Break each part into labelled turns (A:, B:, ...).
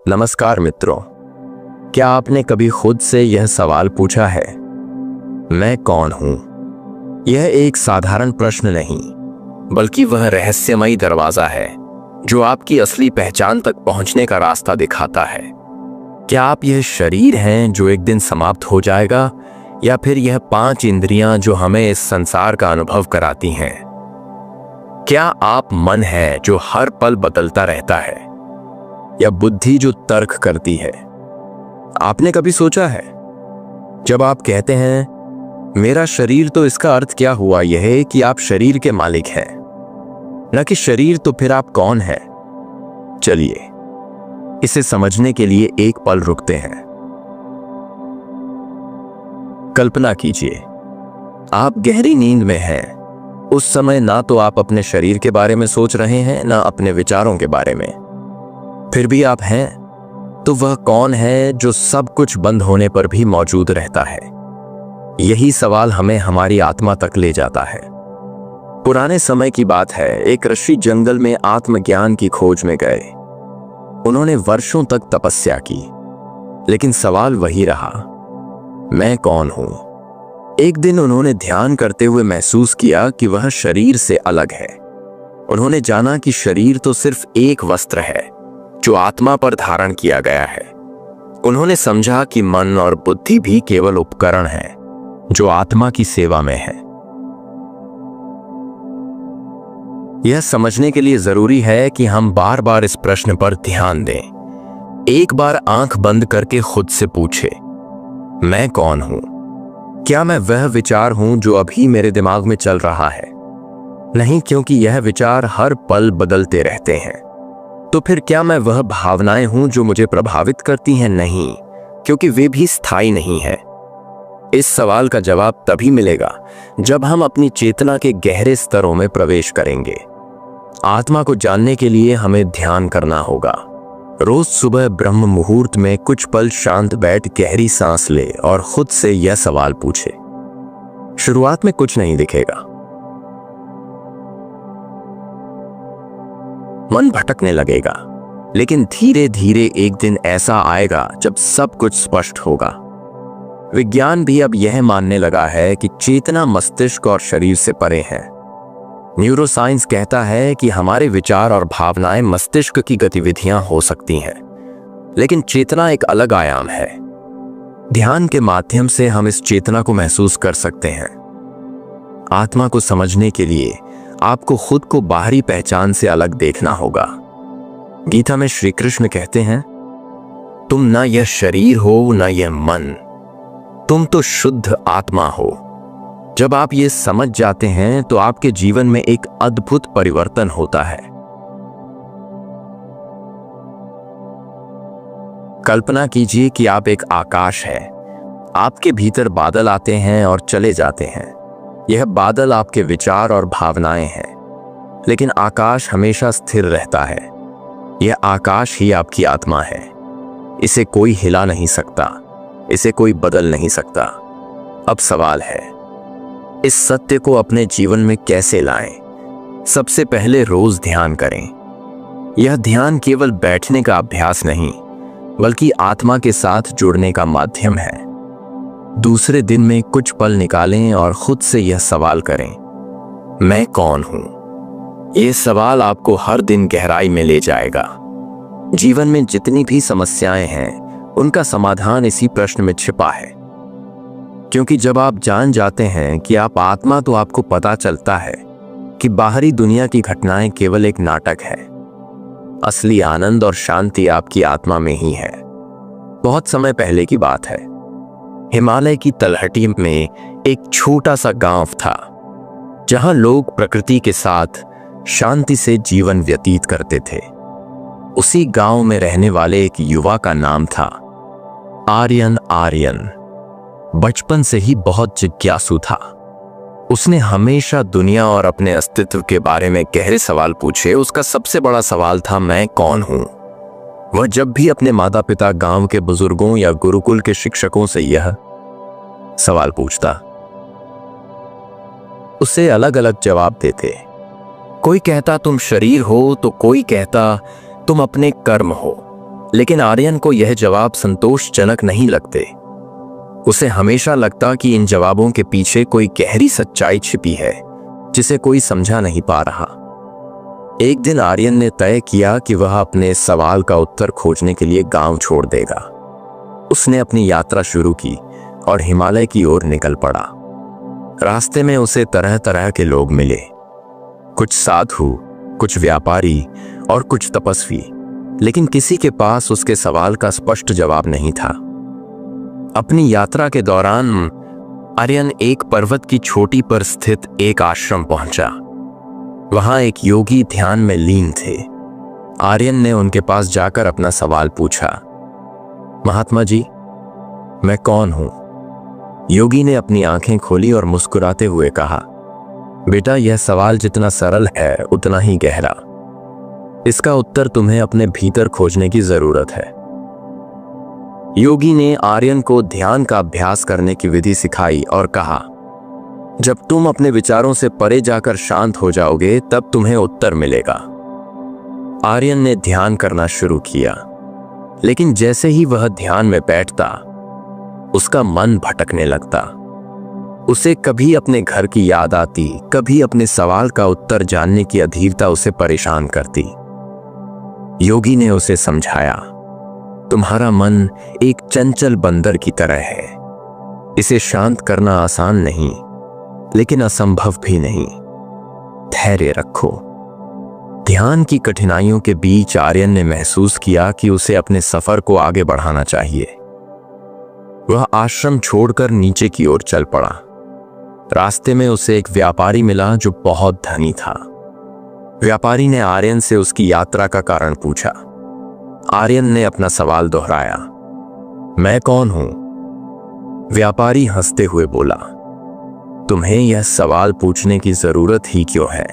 A: नमस्कार मित्रों, क्या आपने कभी खुद से यह सवाल पूछा है, मैं कौन हूं? यह एक साधारण प्रश्न नहीं, बल्कि वह रहस्यमयी दरवाजा है जो आपकी असली पहचान तक पहुंचने का रास्ता दिखाता है। क्या आप यह शरीर हैं जो एक दिन समाप्त हो जाएगा, या फिर यह 5 इंद्रियां जो हमें इस संसार का अनुभव कराती हैं? क्या आप मन है जो हर पल बदलता रहता है, या बुद्धि जो तर्क करती है? आपने कभी सोचा है, जब आप कहते हैं मेरा शरीर, तो इसका अर्थ क्या हुआ? यह है कि आप शरीर के मालिक हैं, न कि शरीर। तो फिर आप कौन हैं? चलिए इसे समझने के लिए एक पल रुकते हैं। कल्पना कीजिए, आप गहरी नींद में हैं। उस समय ना तो आप अपने शरीर के बारे में सोच रहे हैं, ना अपने विचारों के बारे में। फिर भी आप हैं। तो वह कौन है जो सब कुछ बंद होने पर भी मौजूद रहता है? यही सवाल हमें हमारी आत्मा तक ले जाता है। पुराने समय की बात है, एक ऋषि जंगल में आत्मज्ञान की खोज में गए। उन्होंने वर्षों तक तपस्या की, लेकिन सवाल वही रहा, मैं कौन हूं? एक दिन उन्होंने ध्यान करते हुए महसूस किया कि वह शरीर से अलग है। उन्होंने जाना कि शरीर तो सिर्फ एक वस्त्र है जो आत्मा पर धारण किया गया है। उन्होंने समझा कि मन और बुद्धि भी केवल उपकरण हैं जो आत्मा की सेवा में है। यह समझने के लिए जरूरी है कि हम बार बार इस प्रश्न पर ध्यान दें। एक बार आंख बंद करके खुद से पूछे, मैं कौन हूं? क्या मैं वह विचार हूं जो अभी मेरे दिमाग में चल रहा है? नहीं, क्योंकि यह विचार हर पल बदलते रहते हैं। तो फिर क्या मैं वह भावनाएं हूं जो मुझे प्रभावित करती हैं? नहीं, क्योंकि वे भी स्थायी नहीं है। इस सवाल का जवाब तभी मिलेगा जब हम अपनी चेतना के गहरे स्तरों में प्रवेश करेंगे। आत्मा को जानने के लिए हमें ध्यान करना होगा। रोज सुबह ब्रह्म मुहूर्त में कुछ पल शांत बैठ गहरी सांस ले और खुद से यह सवाल पूछे। शुरुआत में कुछ नहीं दिखेगा, मन भटकने लगेगा, लेकिन धीरे धीरे एक दिन ऐसा आएगा जब सब कुछ स्पष्ट होगा। विज्ञान भी अब यह मानने लगा है कि चेतना मस्तिष्क और शरीर से परे है। न्यूरोसाइंस कहता है कि हमारे विचार और भावनाएं मस्तिष्क की गतिविधियां हो सकती हैं, लेकिन चेतना एक अलग आयाम है। ध्यान के माध्यम से हम इस चेतना को महसूस कर सकते हैं। आत्मा को समझने के लिए आपको खुद को बाहरी पहचान से अलग देखना होगा। गीता में श्री कृष्ण कहते हैं, तुम ना यह शरीर हो ना यह मन, तुम तो शुद्ध आत्मा हो। जब आप ये समझ जाते हैं तो आपके जीवन में एक अद्भुत परिवर्तन होता है। कल्पना कीजिए कि आप एक आकाश है। आपके भीतर बादल आते हैं और चले जाते हैं। यह बादल आपके विचार और भावनाएं हैं, लेकिन आकाश हमेशा स्थिर रहता है। यह आकाश ही आपकी आत्मा है। इसे कोई हिला नहीं सकता, इसे कोई बदल नहीं सकता। अब सवाल है, इस सत्य को अपने जीवन में कैसे लाएं? सबसे पहले रोज ध्यान करें। यह ध्यान केवल बैठने का अभ्यास नहीं, बल्कि आत्मा के साथ जुड़ने का माध्यम है। दूसरे दिन में कुछ पल निकालें और खुद से यह सवाल करें, मैं कौन हूं? यह सवाल आपको हर दिन गहराई में ले जाएगा। जीवन में जितनी भी समस्याएं हैं, उनका समाधान इसी प्रश्न में छिपा है। क्योंकि जब आप जान जाते हैं कि आप आत्मा, तो आपको पता चलता है कि बाहरी दुनिया की घटनाएं केवल एक नाटक है। असली आनंद और शांति आपकी आत्मा में ही है। बहुत समय पहले की बात है, हिमालय की तलहटी में एक छोटा सा गांव था, जहां लोग प्रकृति के साथ शांति से जीवन व्यतीत करते थे। उसी गांव में रहने वाले एक युवा का नाम था आर्यन। आर्यन बचपन से ही बहुत जिज्ञासु था। उसने हमेशा दुनिया और अपने अस्तित्व के बारे में गहरे सवाल पूछे। उसका सबसे बड़ा सवाल था, मैं कौन हूं? वह जब भी अपने माता पिता, गांव के बुजुर्गों या गुरुकुल के शिक्षकों से यह सवाल पूछता, उसे अलग अलग जवाब देते। कोई कहता तुम शरीर हो, तो कोई कहता तुम अपने कर्म हो। लेकिन आर्यन को यह जवाब संतोषजनक नहीं लगते। उसे हमेशा लगता कि इन जवाबों के पीछे कोई गहरी सच्चाई छिपी है जिसे कोई समझा नहीं पा रहा। एक दिन आर्यन ने तय किया कि वह अपने सवाल का उत्तर खोजने के लिए गांव छोड़ देगा। उसने अपनी यात्रा शुरू की और हिमालय की ओर निकल पड़ा। रास्ते में उसे तरह तरह के लोग मिले, कुछ साधु, कुछ व्यापारी और कुछ तपस्वी, लेकिन किसी के पास उसके सवाल का स्पष्ट जवाब नहीं था। अपनी यात्रा के दौरान आर्यन एक पर्वत की चोटी पर स्थित एक आश्रम पहुंचा। वहां एक योगी ध्यान में लीन थे। आर्यन ने उनके पास जाकर अपना सवाल पूछा, महात्मा जी, मैं कौन हूं? योगी ने अपनी आंखें खोली और मुस्कुराते हुए कहा, बेटा, यह सवाल जितना सरल है उतना ही गहरा। इसका उत्तर तुम्हें अपने भीतर खोजने की जरूरत है। योगी ने आर्यन को ध्यान का अभ्यास करने की विधि सिखाई और कहा, जब तुम अपने विचारों से परे जाकर शांत हो जाओगे तब तुम्हें उत्तर मिलेगा। आर्यन ने ध्यान करना शुरू किया, लेकिन जैसे ही वह ध्यान में बैठता उसका मन भटकने लगता। उसे कभी अपने घर की याद आती, कभी अपने सवाल का उत्तर जानने की अधीरता उसे परेशान करती। योगी ने उसे समझाया, तुम्हारा मन एक चंचल बंदर की तरह है। इसे शांत करना आसान नहीं, लेकिन असंभव भी नहीं। धैर्य रखो। ध्यान की कठिनाइयों के बीच आर्यन ने महसूस किया कि उसे अपने सफर को आगे बढ़ाना चाहिए। वह आश्रम छोड़कर नीचे की ओर चल पड़ा। रास्ते में उसे एक व्यापारी मिला जो बहुत धनी था। व्यापारी ने आर्यन से उसकी यात्रा का कारण पूछा। आर्यन ने अपना सवाल दोहराया, मैं कौन हूं? व्यापारी हंसते हुए बोला, तुम्हें यह सवाल पूछने की जरूरत ही क्यों है?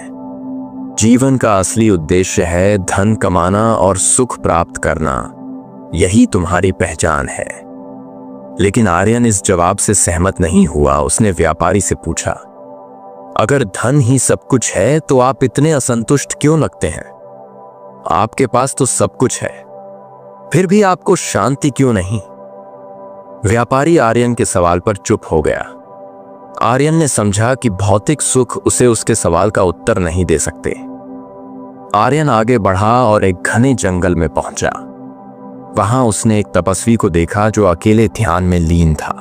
A: जीवन का असली उद्देश्य है धन कमाना और सुख प्राप्त करना। यही तुम्हारी पहचान है। लेकिन आर्यन इस जवाब से सहमत नहीं हुआ। उसने व्यापारी से पूछा, अगर धन ही सब कुछ है तो आप इतने असंतुष्ट क्यों लगते हैं? आपके पास तो सब कुछ है, फिर भी आपको शांति क्यों नहीं? व्यापारी आर्यन के सवाल पर चुप हो गया। आर्यन ने समझा कि भौतिक सुख उसे उसके सवाल का उत्तर नहीं दे सकते। आर्यन आगे बढ़ा और एक घने जंगल में पहुंचा। वहां उसने एक तपस्वी को देखा जो अकेले ध्यान में लीन था।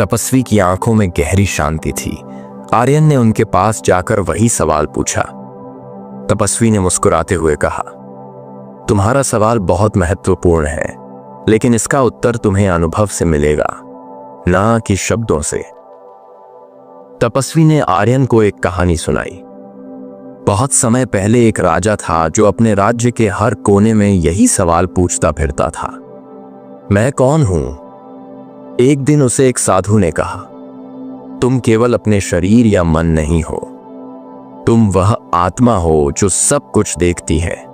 A: तपस्वी की आंखों में गहरी शांति थी। आर्यन ने उनके पास जाकर वही सवाल पूछा। तपस्वी ने मुस्कुराते हुए कहा, तुम्हारा सवाल बहुत महत्वपूर्ण है, लेकिन इसका उत्तर तुम्हें अनुभव से मिलेगा, ना कि शब्दों से। तपस्वी ने आर्यन को एक कहानी सुनाई। बहुत समय पहले एक राजा था जो अपने राज्य के हर कोने में यही सवाल पूछता फिरता था, मैं कौन हूं? एक दिन उसे एक साधु ने कहा, तुम केवल अपने शरीर या मन नहीं हो, तुम वह आत्मा हो जो सब कुछ देखती है।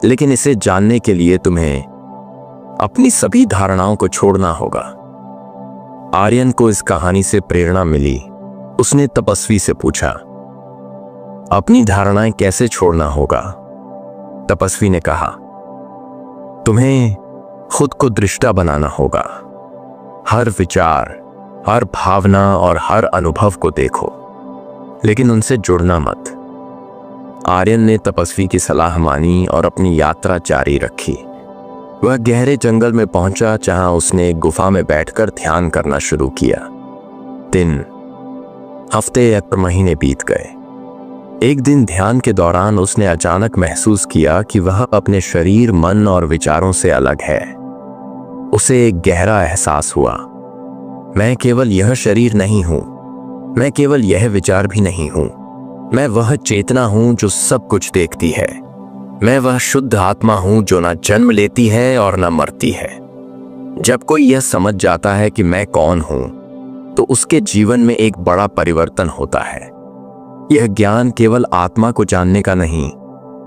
A: लेकिन इसे जानने के लिए तुम्हें अपनी सभी धारणाओं को छोड़ना होगा। आर्यन को इस कहानी से प्रेरणा मिली। उसने तपस्वी से पूछा, अपनी धारणाएं कैसे छोड़ना होगा? तपस्वी ने कहा, तुम्हें खुद को दृष्टा बनाना होगा। हर विचार, हर भावना और हर अनुभव को देखो, लेकिन उनसे जुड़ना मत। आर्यन ने तपस्वी की सलाह मानी और अपनी यात्रा जारी रखी। वह गहरे जंगल में पहुंचा, जहां उसने एक गुफा में बैठकर ध्यान करना शुरू किया। दिन, हफ्ते या महीने बीत गए। एक दिन ध्यान के दौरान उसने अचानक महसूस किया कि वह अपने शरीर, मन और विचारों से अलग है। उसे एक गहरा एहसास हुआ, मैं केवल यह शरीर नहीं हूं, मैं केवल यह विचार भी नहीं हूं, मैं वह चेतना हूं जो सब कुछ देखती है। मैं वह शुद्ध आत्मा हूं जो न जन्म लेती है और न मरती है। जब कोई यह समझ जाता है कि मैं कौन हूं, तो उसके जीवन में एक बड़ा परिवर्तन होता है। यह ज्ञान केवल आत्मा को जानने का नहीं,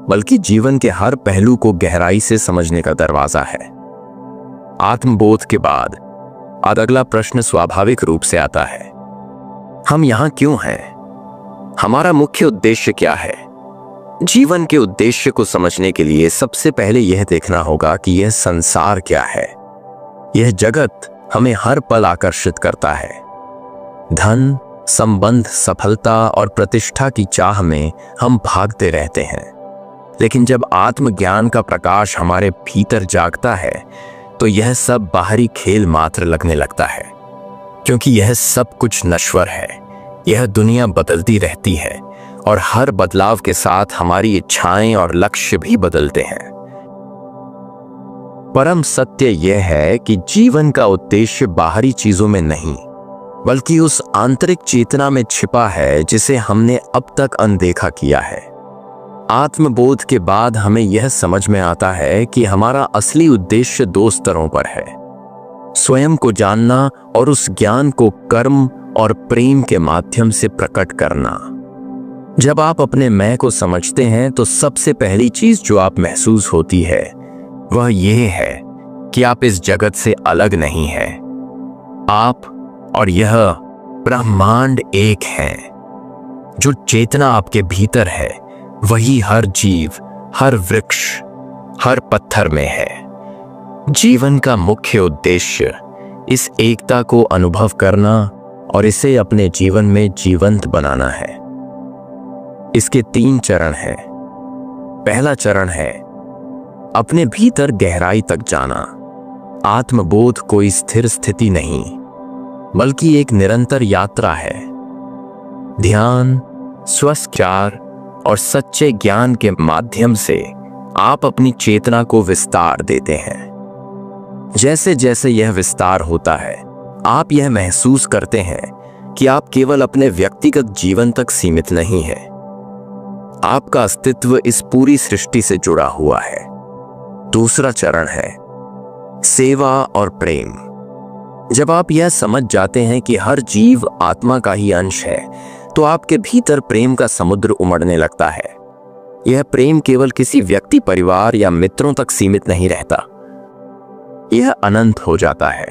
A: बल्कि जीवन के हर पहलू को गहराई से समझने का दरवाजा है। आत्मबोध के बाद अगला प्रश्न स्वाभाविक रूप से आता है, हम यहां क्यों हैं? हमारा मुख्य उद्देश्य क्या है? जीवन के उद्देश्य को समझने के लिए सबसे पहले यह देखना होगा कि यह संसार क्या है। यह जगत हमें हर पल आकर्षित करता है। धन, संबंध, सफलता और प्रतिष्ठा की चाह में हम भागते रहते हैं। लेकिन जब आत्मज्ञान का प्रकाश हमारे भीतर जागता है तो यह सब बाहरी खेल मात्र लगने लगता है, क्योंकि यह सब कुछ नश्वर है। यह दुनिया बदलती रहती है और हर बदलाव के साथ हमारी इच्छाएं और लक्ष्य भी बदलते हैं। परम सत्य यह है कि जीवन का उद्देश्य बाहरी चीजों में नहीं, बल्कि उस आंतरिक चेतना में छिपा है जिसे हमने अब तक अनदेखा किया है। आत्मबोध के बाद हमें यह समझ में आता है कि हमारा असली उद्देश्य दो स्तरों पर है: स्वयं को जानना और उस ज्ञान को कर्म और प्रेम के माध्यम से प्रकट करना। जब आप अपने मैं को समझते हैं तो सबसे पहली चीज जो आप महसूस होती है वह यह है कि आप इस जगत से अलग नहीं हैं। आप और यह ब्रह्मांड एक हैं। जो चेतना आपके भीतर है वही हर जीव, हर वृक्ष, हर पत्थर में है। जीवन का मुख्य उद्देश्य इस एकता को अनुभव करना और इसे अपने जीवन में जीवंत बनाना है। इसके 3 चरण हैं। पहला चरण है अपने भीतर गहराई तक जाना। आत्मबोध कोई स्थिर स्थिति नहीं, बल्कि एक निरंतर यात्रा है। ध्यान, स्वचार और सच्चे ज्ञान के माध्यम से आप अपनी चेतना को विस्तार देते हैं। जैसे जैसे यह विस्तार होता है, आप यह महसूस करते हैं कि आप केवल अपने व्यक्तिगत जीवन तक सीमित नहीं हैं। आपका अस्तित्व इस पूरी सृष्टि से जुड़ा हुआ है। दूसरा चरण है सेवा और प्रेम। जब आप यह समझ जाते हैं कि हर जीव आत्मा का ही अंश है, तो आपके भीतर प्रेम का समुद्र उमड़ने लगता है। यह प्रेम केवल किसी व्यक्ति, परिवार या मित्रों तक सीमित नहीं रहता, यह अनंत हो जाता है।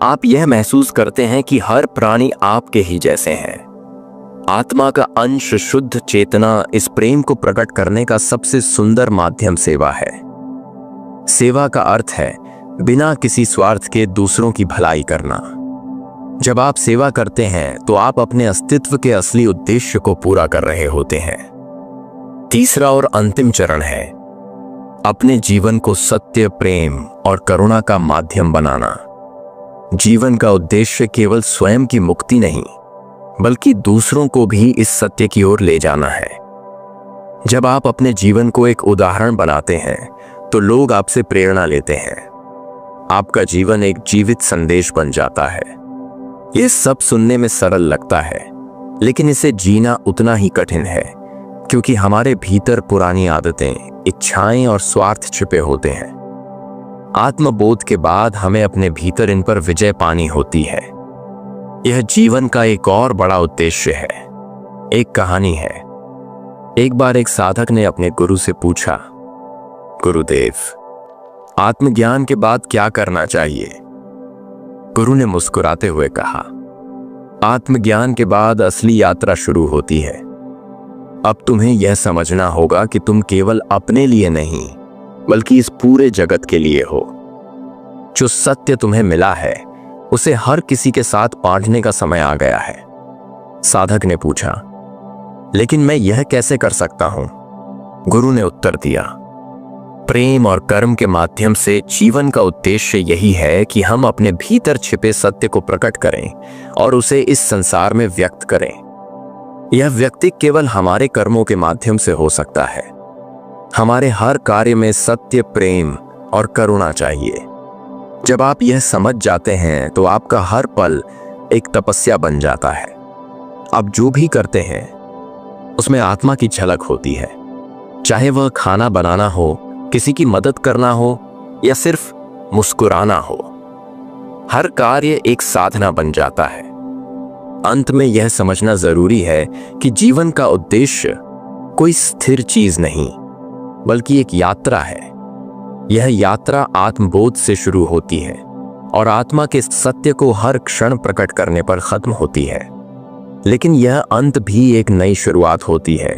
A: आप यह महसूस करते हैं कि हर प्राणी आपके ही जैसे हैं। आत्मा का अंश, शुद्ध चेतना, इस प्रेम को प्रकट करने का सबसे सुंदर माध्यम सेवा है। सेवा का अर्थ है बिना किसी स्वार्थ के दूसरों की भलाई करना। जब आप सेवा करते हैं तो आप अपने अस्तित्व के असली उद्देश्य को पूरा कर रहे होते हैं। तीसरा और अंतिम चरण है अपने जीवन को सत्य, प्रेम और करुणा का माध्यम बनाना। जीवन का उद्देश्य केवल स्वयं की मुक्ति नहीं, बल्कि दूसरों को भी इस सत्य की ओर ले जाना है। जब आप अपने जीवन को एक उदाहरण बनाते हैं तो लोग आपसे प्रेरणा लेते हैं। आपका जीवन एक जीवित संदेश बन जाता है। यह सब सुनने में सरल लगता है, लेकिन इसे जीना उतना ही कठिन है, क्योंकि हमारे भीतर पुरानी आदतें, इच्छाएं और स्वार्थ छिपे होते हैं। आत्मबोध के बाद हमें अपने भीतर इन पर विजय पानी होती है। यह जीवन का एक और बड़ा उद्देश्य है। एक कहानी है। एक बार एक साधक ने अपने गुरु से पूछा, गुरुदेव, आत्मज्ञान के बाद क्या करना चाहिए? गुरु ने मुस्कुराते हुए कहा, आत्मज्ञान के बाद असली यात्रा शुरू होती है। अब तुम्हें यह समझना होगा कि तुम केवल अपने लिए नहीं, बल्कि इस पूरे जगत के लिए हो। जो सत्य तुम्हें मिला है उसे हर किसी के साथ बांटने का समय आ गया है। साधक ने पूछा, लेकिन मैं यह कैसे कर सकता हूं? गुरु ने उत्तर दिया, प्रेम और कर्म के माध्यम से जीवन का उद्देश्य यही है कि हम अपने भीतर छिपे सत्य को प्रकट करें और उसे इस संसार में व्यक्त करें। यह व्यक्ति केवल हमारे कर्मों के माध्यम से हो सकता है। हमारे हर कार्य में सत्य, प्रेम और करुणा चाहिए। जब आप यह समझ जाते हैं तो आपका हर पल एक तपस्या बन जाता है। आप जो भी करते हैं उसमें आत्मा की झलक होती है, चाहे वह खाना बनाना हो, किसी की मदद करना हो या सिर्फ मुस्कुराना हो। हर कार्य एक साधना बन जाता है। अंत में यह समझना जरूरी है कि जीवन का उद्देश्य कोई स्थिर चीज नहीं, बल्कि एक यात्रा है। यह यात्रा आत्मबोध से शुरू होती है और आत्मा के सत्य को हर क्षण प्रकट करने पर खत्म होती है। लेकिन यह अंत भी एक नई शुरुआत होती है।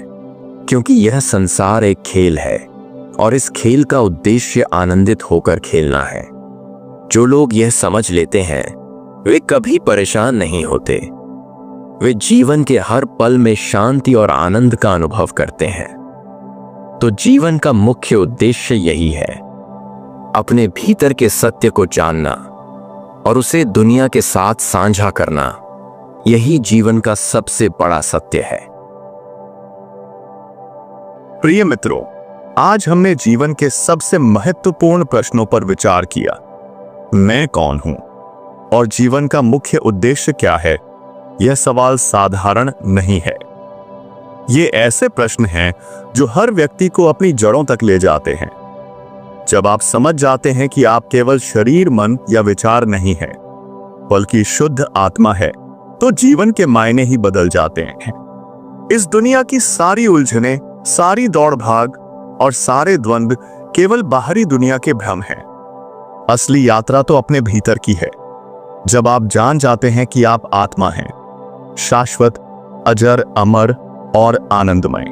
A: क्योंकि यह संसार एक खेल है और इस खेल का उद्देश्य आनंदित होकर खेलना है। जो लोग यह समझ लेते हैं वे कभी परेशान नहीं होते। वे जीवन के हर पल में शांति और आनंद का अनुभव करते हैं। तो जीवन का मुख्य उद्देश्य यही है, अपने भीतर के सत्य को जानना और उसे दुनिया के साथ साझा करना। यही जीवन का सबसे बड़ा सत्य है।
B: प्रिय मित्रों, आज हमने जीवन के सबसे महत्वपूर्ण प्रश्नों पर विचार किया। मैं कौन हूं और जीवन का मुख्य उद्देश्य क्या है? यह सवाल साधारण नहीं है। ये ऐसे प्रश्न हैं जो हर व्यक्ति को अपनी जड़ों तक ले जाते हैं। जब आप समझ जाते हैं कि आप केवल शरीर, मन या विचार नहीं हैं, बल्कि शुद्ध आत्मा है, तो जीवन के मायने ही बदल जाते हैं। इस दुनिया की सारी उलझनें, सारी दौड़ भाग और सारे द्वंद्व केवल बाहरी दुनिया के भ्रम हैं। असली यात्रा तो अपने भीतर की है। जब आप जान जाते हैं कि आप आत्मा हैं, शाश्वत, अजर, अमर और आनंदमय।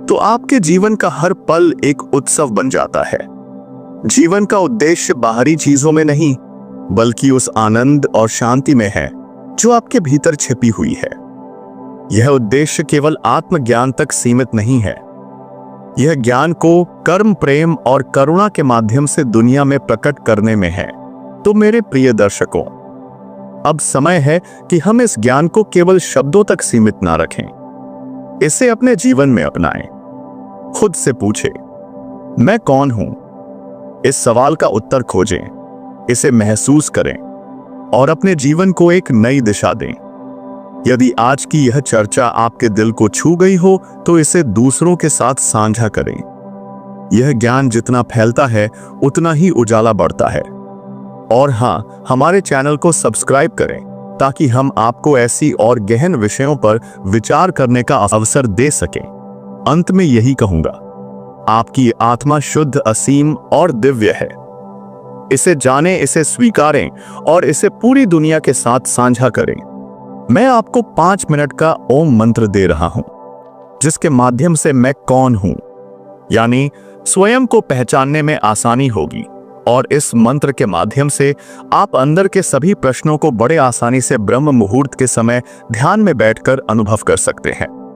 B: तो आपके जीवन का हर पल एक उत्सव बन जाता है। जीवन का उद्देश्य बाहरी चीजों में नहीं, बल्कि उस आनंद और शांति में है जो आपके भीतर छिपी हुई है। यह उद्देश्य केवल आत्मज्ञान तक सीमित नहीं है। यह ज्ञान को कर्म, प्रेम और करुणा के माध्यम से दुनिया में प्रकट करने में है। तो मेरे प्रिय दर्शकों, अब समय है कि हम इस ज्ञान को केवल शब्दों तक सीमित ना रखें। इसे अपने जीवन में अपनाएं। खुद से पूछें, मैं कौन हूं? इस सवाल का उत्तर खोजें, इसे महसूस करें और अपने जीवन को एक नई दिशा दें। यदि आज की यह चर्चा आपके दिल को छू गई हो, तो इसे दूसरों के साथ साझा करें। यह ज्ञान जितना फैलता है, उतना ही उजाला बढ़ता है। और हाँ, हमारे चैनल को सब्सक्राइब करें ताकि हम आपको ऐसी और गहन विषयों पर विचार करने का अवसर दे सकें। अंत में यही कहूंगा, आपकी आत्मा शुद्ध, असीम और दिव्य है। इसे जानें, इसे स्वीकारें और इसे पूरी दुनिया के साथ साझा करें। मैं आपको 5 मिनट का ओम मंत्र दे रहा हूं, जिसके माध्यम से मैं कौन हूं यानी स्वयं को पहचानने में आसानी होगी। और इस मंत्र के माध्यम से आप अंदर के सभी प्रश्नों को बड़े आसानी से ब्रह्म मुहूर्त के समय ध्यान में बैठकर अनुभव कर सकते हैं।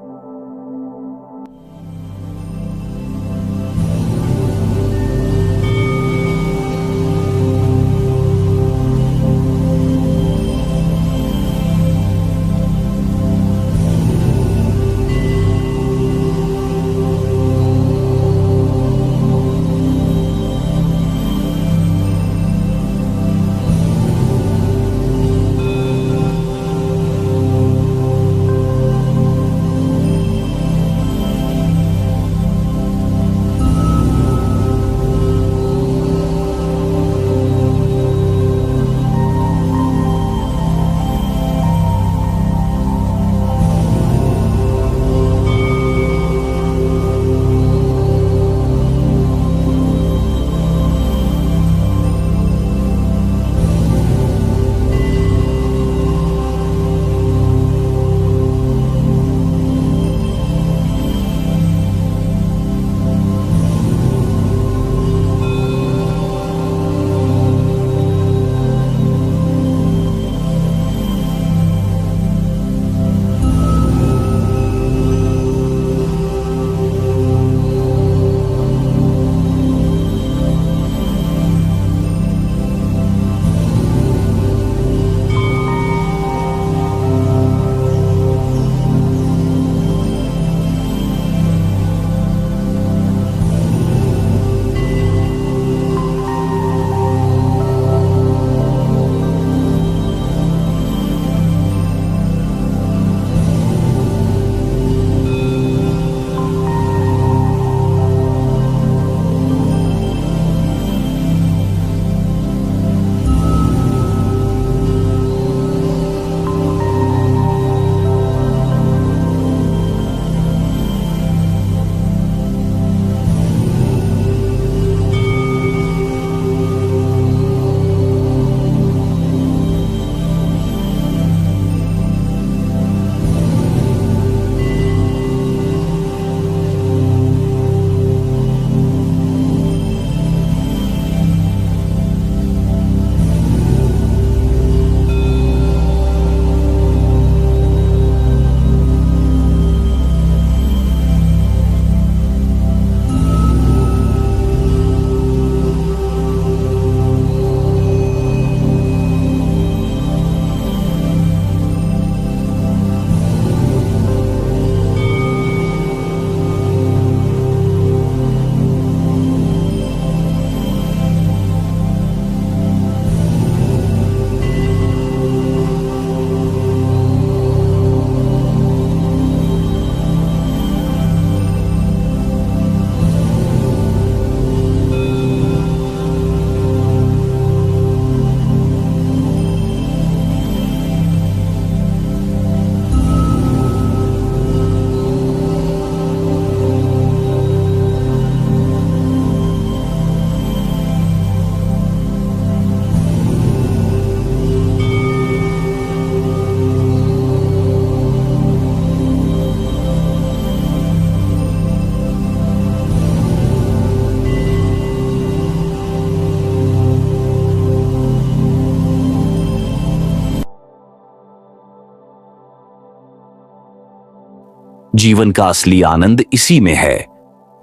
C: जीवन का असली आनंद इसी में है।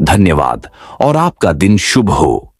C: धन्यवाद और आपका दिन शुभ हो।